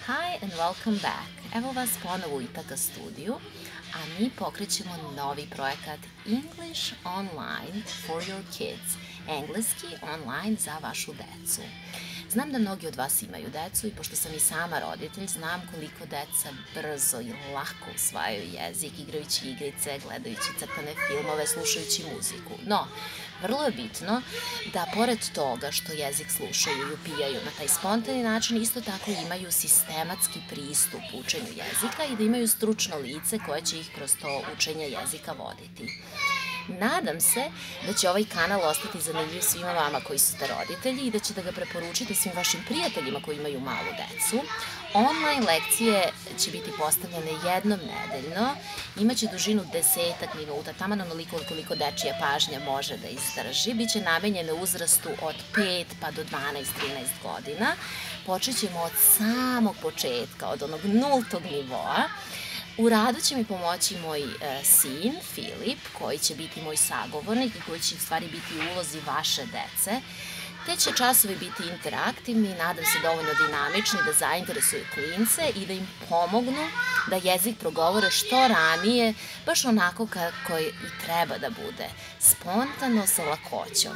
Hi and welcome back. Evo vas ponovo u Itaka studiju, a mi pokrećemo novi projekat English Online for your kids. Engleski online za vašu decu. Znam da mnogi od vas imaju decu i pošto sam i sama roditelj, znam koliko deca brzo i lako usvajaju jezik, igrajući igrice, gledajući crtane filmove, slušajući muziku. No, vrlo je bitno da pored toga što jezik slušaju i upijaju na taj spontani način, isto tako imaju sistematski pristup učenju jezika i da imaju stručno lice koje će ih kroz to učenje jezika voditi. Nadam se da će ovaj kanal ostati zanimljiv svima vama koji ste roditelji i da ćete ga preporučiti svim vašim prijateljima koji imaju malu decu. Online lekcije će biti postavljene jednom nedeljno, imaće dužinu 10 minuta, taman onoliko koliko dečija pažnja može da izdrži. Biće namenjene uzrastu od 5 pa do 12-13 godina. Počet ćemo od samog početka, od onog nultog nivoa. U radu će mi pomoći moj sin, Filip, koji će biti moj sagovornik i koji će u stvari biti u ulozi vaše dece. Te će časovi biti interaktivni, nadam se dovoljno dinamični da zainteresuju klince i da im pomognu da jezik progovore što ranije, baš onako kako i treba da bude, spontano, sa lakoćom.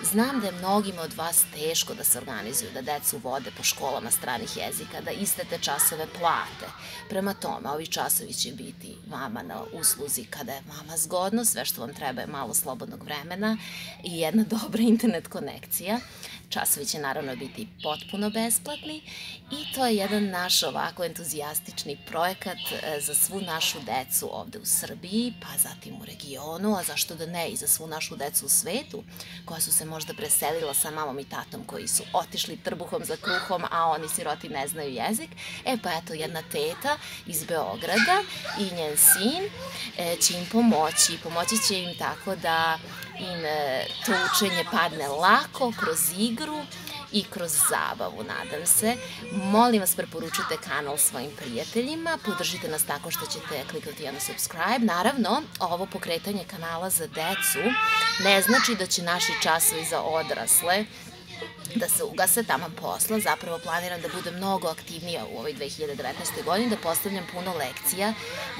Znam da je mnogima od vas teško da se organizuju, da decu vode po školama stranih jezika, da iste te časove plate. Prema tome, ovi časovi će biti vama na usluzi kada je vama zgodno, sve što vam treba je malo slobodnog vremena i jedna dobra internet konekcija. Časovi će naravno biti potpuno besplatni i to je jedan naš ovako entuzijastični projekat za svu našu decu ovde u Srbiji, pa zatim u regionu, a zašto da ne i za svu našu decu u svetu, koja su se možda preselila sa mamom i tatom koji su otišli trbuhom za kruhom, a oni siroti ne znaju jezik. Pa eto, jedna teta iz Beograda i njen sin će im pomoći će im tako da im to učenje padne lako, kroz igru i kroz zabavu, nadam se. Molim vas, preporučite kanal svojim prijateljima, podržite nas tako što ćete kliknuti na subscribe. Naravno, ovo pokretanje kanala za decu ne znači da će naši časovi za odrasle da se ugase taman posla. Zapravo planiram da budem mnogo aktivnija u ovoj 2019. godini, da postavljam puno lekcija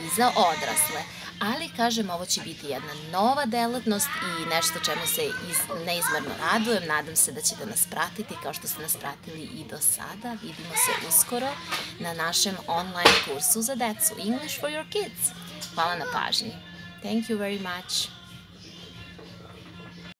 i za odrasle. Ali, kažem, ovo će biti jedna nova delatnost i nešto čemu se neizmerno radujem. Nadam se da ćete nas pratiti kao što ste nas pratili i do sada. Vidimo se uskoro na našem online kursu za decu English for your kids. Hvala na pažnji. Thank you very much.